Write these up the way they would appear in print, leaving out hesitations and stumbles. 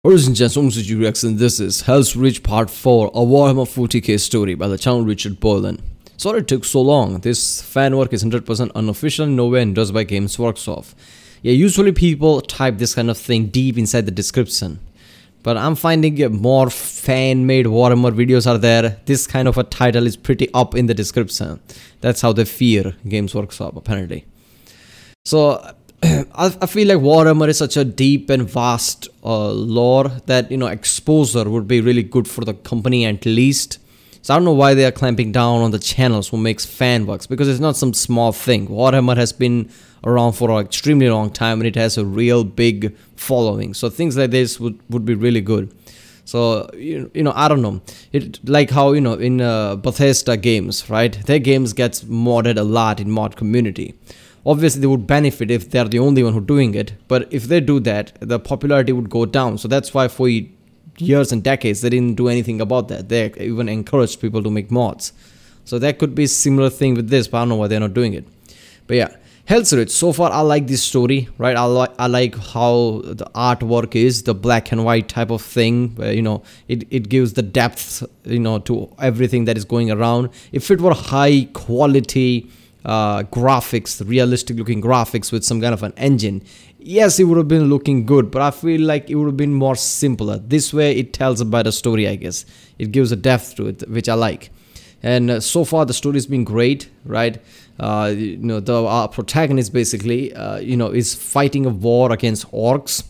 Ladies and gentlemen, this is HELSREACH Part 4, a Warhammer 40k story by the channel Richard Boylan. Sorry it took so long. This fan work is 100% unofficial, nowhere endorsed by Games Workshop. Yeah, usually people type this kind of thing deep inside the description. But I'm finding more fan-made Warhammer videos are there. This kind of a title is pretty up in the description. That's how they fear Games Workshop, apparently. So I feel like Warhammer is such a deep and vast lore that, exposure would be really good for the company at least. So I don't know why they are clamping down on the channels who makes fan works, because it's not some small thing. Warhammer has been around for an extremely long time and it has a real big following. So things like this would be really good. So, I don't know. It like how, in Bethesda games, right? Their games gets modded a lot in mod community. Obviously, they would benefit if they're the only one who's doing it. But if they do that, the popularity would go down. So that's why for years and decades, they didn't do anything about that. They even encouraged people to make mods. So that could be a similar thing with this, but I don't know why they're not doing it. But yeah, HELSREACH, so far I like this story, right? I like how the artwork is, the black and white type of thing, where, it gives the depth, to everything that is going around. If it were high quality graphics, realistic looking graphics with some kind of an engine, yes, it would have been looking good, but I feel like it would have been more simpler. This way it tells a better story, I guess. It gives a depth to it, which I like. And so far the story has been great, right? The protagonist basically is fighting a war against orcs,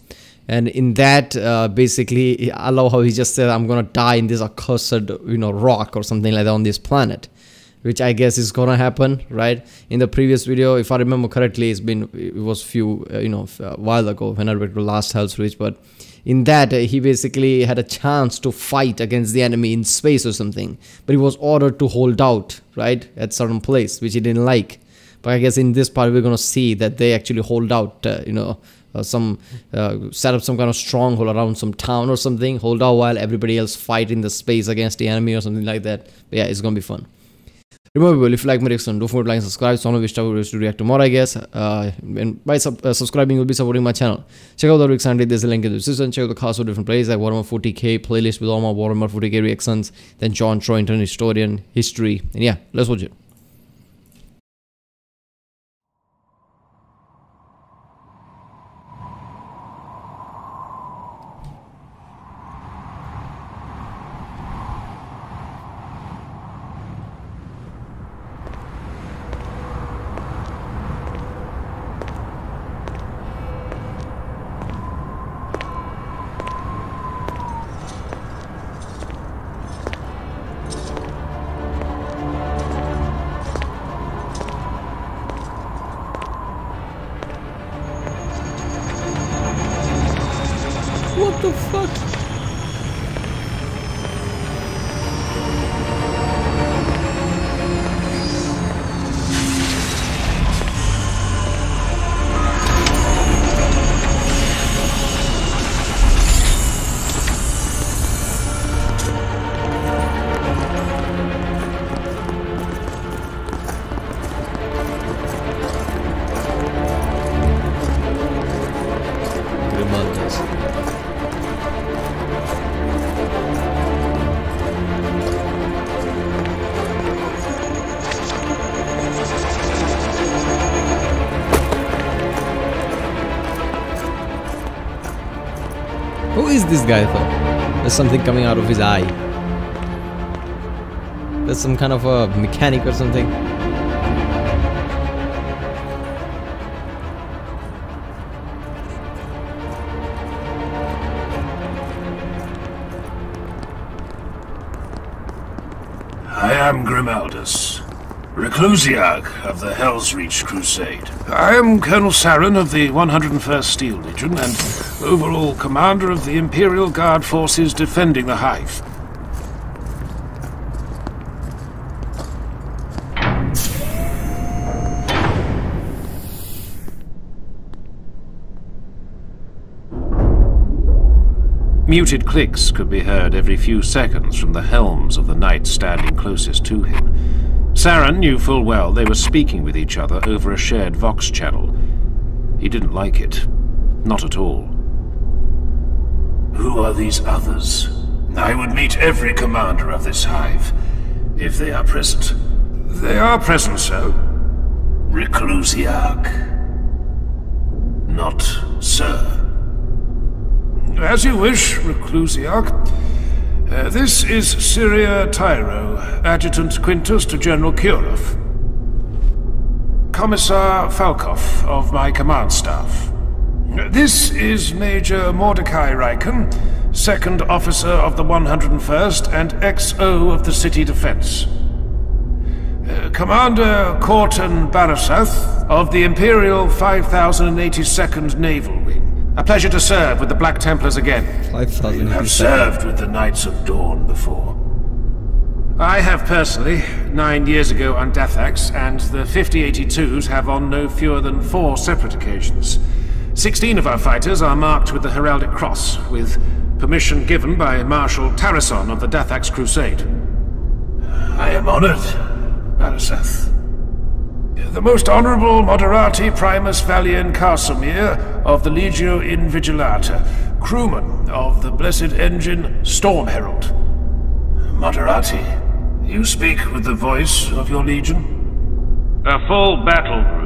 and in that basically I love how he just said, I'm gonna die in this accursed rock or something like that on this planet, which I guess is gonna happen, right? In the previous video, if I remember correctly, it was a while ago when I read the last HELSREACH, but in that he basically had a chance to fight against the enemy in space or something, but he was ordered to hold out, right, at certain place, which he didn't like. But I guess in this part we're gonna see that they actually hold out, set up some kind of stronghold around some town or something, hold out while everybody else fight in the space against the enemy or something like that. But yeah, it's gonna be fun. Remember, if you like my reaction, don't forget to like and subscribe. So I know which type of videos to react to more, I guess. And by subscribing, you'll be supporting my channel. Check out the reaction. There's a link in the description. Check out the cast of different playlists like Warhammer 40k playlist with all my Warhammer 40k reactions. Then John Troy, Internet Historian, History. And yeah, let's watch it. What the fuck? Who is this guy though? There's something coming out of his eye. There's some kind of a mechanic or something. I am Grimaldus, Reclusiarch of the HELSREACH Crusade. I am Colonel Saren of the 101st Steel Legion and overall commander of the Imperial Guard forces defending the Hive. Muted clicks could be heard every few seconds from the helms of the knights standing closest to him. Saren knew full well they were speaking with each other over a shared Vox channel. He didn't like it. Not at all. Who are these others? I would meet every commander of this hive, if they are present. They are present, sir. Reclusiarch. Not sir. As you wish, Reclusiarch. This is Syria Tyro, Adjutant Quintus to General Kurov. Commissar Falkov of my command staff. This is Major Mordecai Reichen, Second Officer of the 101st and XO of the City Defense. Commander Corton Barasath of the Imperial 5082nd Naval Wing. A pleasure to serve with the Black Templars again. You have served with the Knights of Dawn before. I have personally, 9 years ago on Deathax, and the 5082s have on no fewer than 4 separate occasions. 16 of our fighters are marked with the Heraldic Cross, with permission given by Marshal Tarrason of the Deathax Crusade. I am honored, Barasath. The Most Honorable Moderati Primus Valien Casimir of the Legio Invigilata, crewman of the Blessed Engine Storm Herald. Moderati, you speak with the voice of your legion? A full battle group.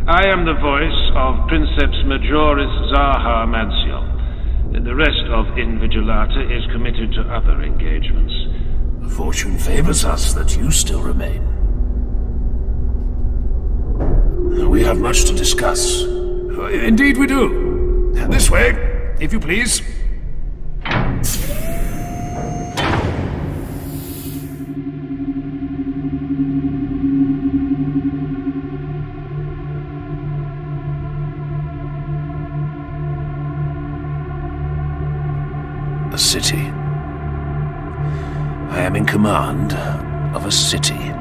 I am the voice of Princeps Majoris Zaha Manciel. The rest of Invigilata is committed to other engagements. Fortune favors us that you still remain. We have much to discuss. Indeed we do. This way, if you please. A city. I am in command of a city.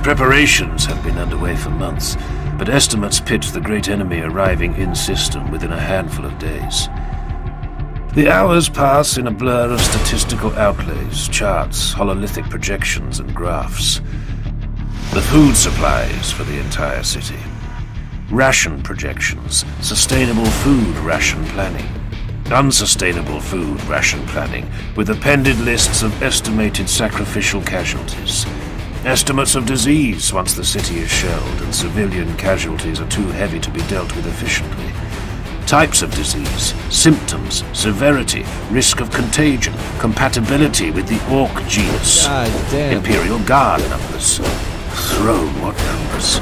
Preparations have been underway for months, but estimates pitch the great enemy arriving in system within a handful of days. The hours pass in a blur of statistical outlays, charts, hololithic projections, and graphs. The food supplies for the entire city. Ration projections, sustainable food ration planning. Unsustainable food ration planning, with appended lists of estimated sacrificial casualties. Estimates of disease once the city is shelled and civilian casualties are too heavy to be dealt with efficiently. Types of disease, symptoms, severity, risk of contagion, compatibility with the Orc genus. Imperial Guard numbers. Throw what numbers?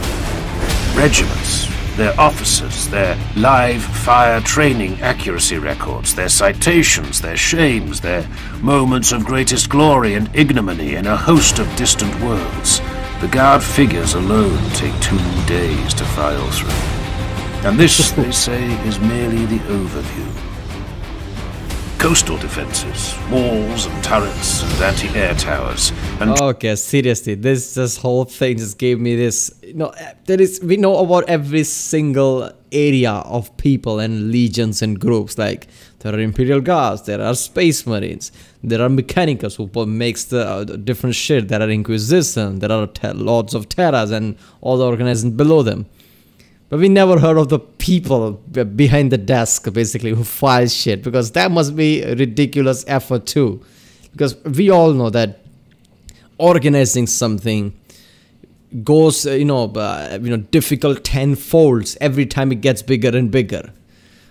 Regiments, their officers, their live fire training accuracy records, their citations, their shames, their moments of greatest glory and ignominy in a host of distant worlds. The Guard figures alone take 2 days to file through. And this, they say, is merely the overview. Coastal defenses, walls and turrets and anti-air towers, and okay, seriously, this whole thing just gave me this. We know about every single area of people and legions and groups. Like there are Imperial Guards, there are Space Marines, there are Mechanicus who makes the different shit. There are Inquisition, there are Lords of Terras and all the organizations below them. But we never heard of the people behind the desk, basically, who file shit, because that must be a ridiculous effort too. Because we all know that organizing something goes, difficult tenfolds every time it gets bigger and bigger.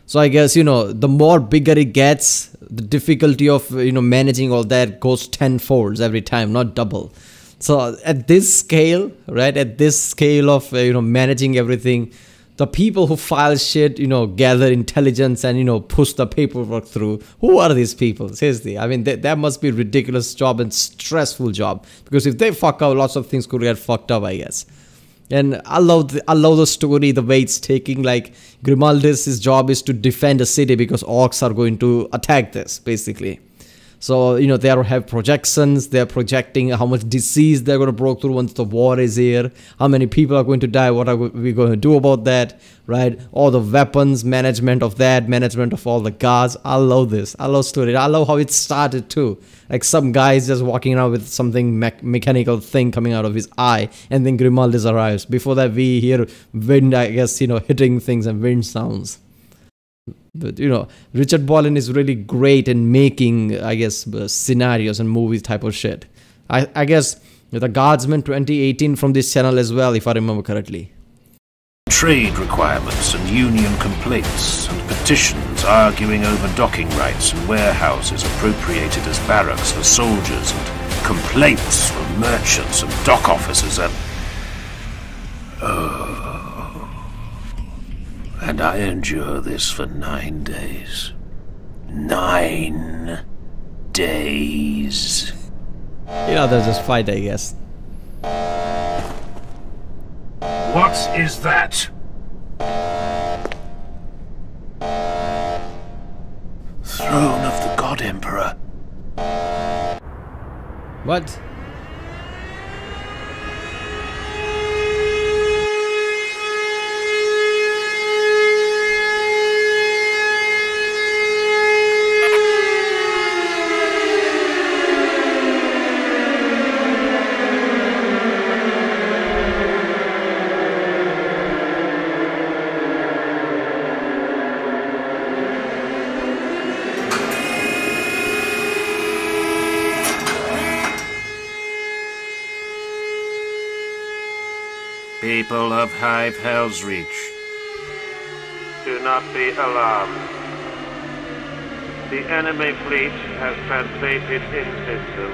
So I guess, the more bigger it gets, the difficulty of, managing all that goes tenfolds every time, not double. So at this scale, right, at this scale of, managing everything, the people who file shit, gather intelligence and, push the paperwork through, who are these people? Seriously, I mean, that must be a ridiculous job and stressful job. Because if they fuck up, lots of things could get fucked up, I guess. And I love the story, the way it's taking. Like, Grimaldis' job is to defend the city because orcs are going to attack this, basically. So, they have projections, they're projecting how much disease they're going to break through once the war is here, how many people are going to die, what are we going to do about that, right? All the weapons, management of that, management of all the guards. I love this. I love story. I love how it started too. Like some guy is just walking around with something mechanical thing coming out of his eye, and then Grimaldis arrives. Before that, we hear wind, I guess, hitting things and wind sounds. But Richard Boylan is really great in making, I guess, scenarios and movies type of shit. I guess the Guardsman 2018 from this channel as well, if I remember correctly. Trade requirements and union complaints and petitions arguing over docking rights and warehouses appropriated as barracks for soldiers and complaints from merchants and dock officers and... And I endure this for 9 days. 9 days. They'll just fight, I guess. What is that? Throne of the God Emperor. What? People of Hive HELSREACH, Do not be alarmed. The enemy fleet has translated in system.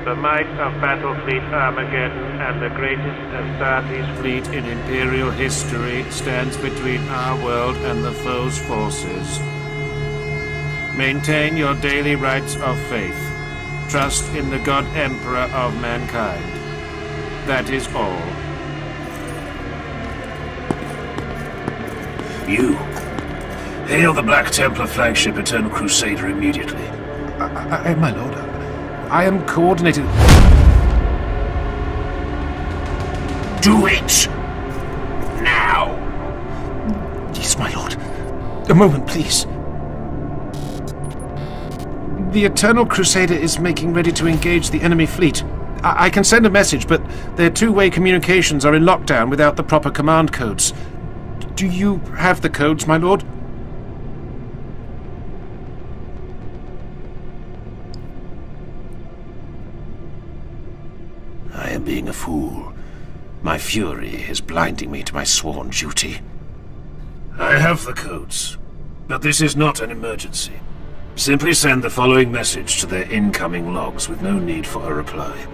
The might of Battlefleet Armageddon and the greatest Astartes fleet in Imperial history stands between our world and the foe's forces. Maintain your daily rites of faith. Trust in the God Emperor of mankind. That is all. You. Hail the Black Templar flagship Eternal Crusader immediately. My lord, I am coordinated... Do it! Now! Yes, my lord. A moment, please. The Eternal Crusader is making ready to engage the enemy fleet. I can send a message, but their two-way communications are in lockdown without the proper command codes. Do you have the codes, my lord? I am being a fool. My fury is blinding me to my sworn duty. I have the codes, but this is not an emergency. Simply send the following message to their incoming logs with no need for a reply.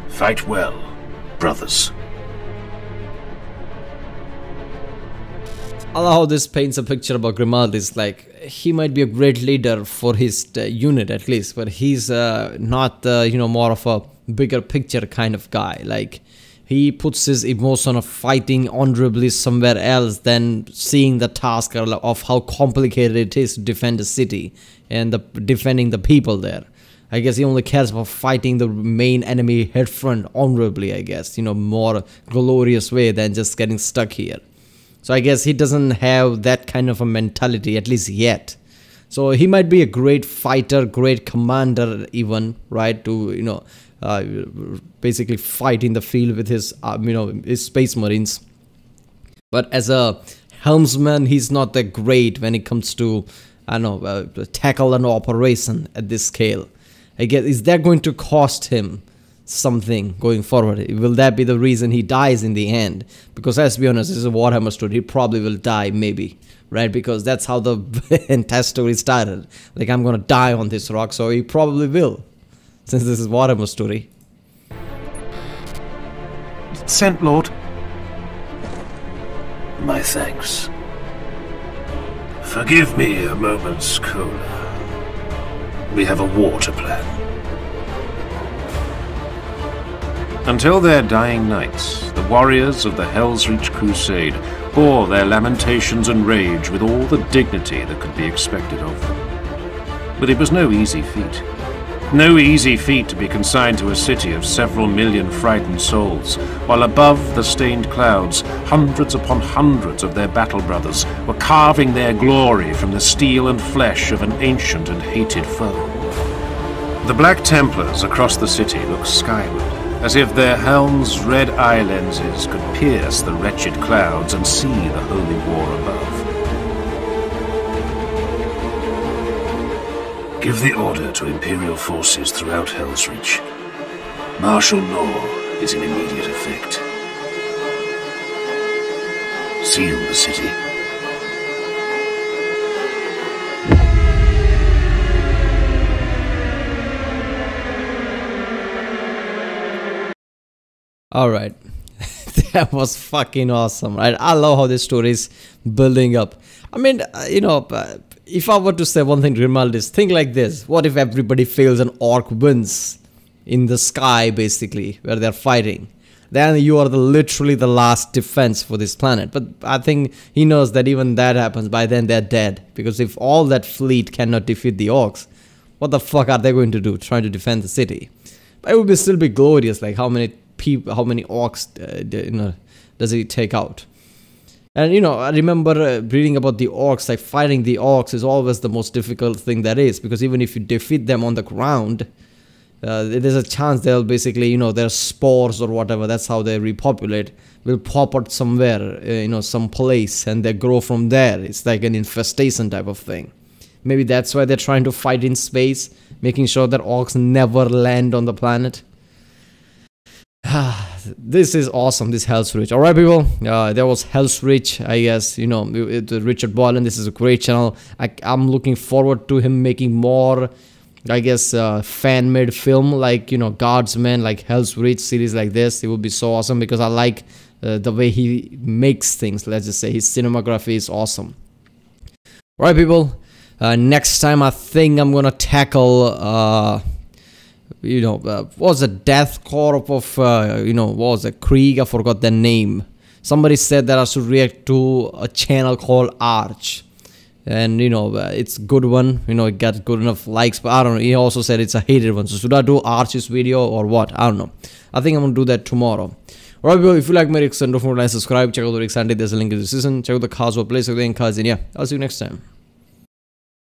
Fight well, brothers. I love how this paints a picture about Grimaldis. Like, he might be a great leader for his unit at least, but he's not, more of a bigger picture kind of guy. Like, he puts his emotion of fighting honorably somewhere else than seeing the task of how complicated it is to defend a city and defending the people there. I guess he only cares about fighting the main enemy head front honorably, I guess, more glorious way than just getting stuck here. So I guess he doesn't have that kind of a mentality, at least yet. So he might be a great fighter, great commander even, right, to, basically fight in the field with his, his space marines. But as a helmsman, he's not that great when it comes to, tackle an operation at this scale. I guess, is that going to cost him something going forward? Will that be the reason he dies in the end? Because let's be honest, this is a Warhammer story. He probably will die, maybe, right? Because that's how the entire story started. Like, I'm gonna die on this rock, so he probably will, since this is Warhammer story. Sent, Lord. My thanks. Forgive me a moment's cola. We have a war to plan. Until their dying nights, the warriors of the HELSREACH Crusade bore their lamentations and rage with all the dignity that could be expected of them. But it was no easy feat. No easy feat to be consigned to a city of several million frightened souls, while above the stained clouds, hundreds upon hundreds of their battle brothers were carving their glory from the steel and flesh of an ancient and hated foe. The Black Templars across the city looked skyward, as if their helms' red eye lenses could pierce the wretched clouds and see the holy war above. Give the order to Imperial forces throughout HELSREACH. Martial law is in immediate effect. Seal the city. Alright, that was fucking awesome, right? I love how this story is building up. I mean, if I were to say one thing, Grimaldus, think like this. What if everybody fails and Orc wins in the sky, basically, where they're fighting? Then you are literally the last defense for this planet. But I think he knows that even that happens, by then they're dead. Because if all that fleet cannot defeat the Orcs, what the fuck are they going to do, trying to defend the city? But it would still be glorious, like how many Orcs does he take out? And I remember reading about the Orcs, like fighting the Orcs is always the most difficult thing there is, because even if you defeat them on the ground, there's a chance they'll basically, their spores or whatever, that's how they repopulate, will pop out somewhere, some place, and they grow from there. It's like an infestation type of thing. Maybe that's why they're trying to fight in space, making sure that Orcs never land on the planet. This is awesome, this HELSREACH. Alright people, there was HELSREACH, I guess, Richard Boylan. This is a great channel. I'm looking forward to him making more, I guess, fan-made film like, Guardsmen, like HELSREACH series like this. It would be so awesome because I like the way he makes things, let's just say. His cinematography is awesome. Alright people, next time I think I'm gonna tackle what was a Death Corp of, what was a Krieg? I forgot the name. Somebody said that I should react to a channel called Arch. And, it's a good one. It got good enough likes, but I don't know. He also said it's a hated one. So should I do Arch's video or what? I don't know. I think I'm going to do that tomorrow. Alright, people, if you like my reaction, don't forget to subscribe. Check out the Rick Sandy. There's a link in the description. Check out the cards or place of the cards. And yeah, I'll see you next time.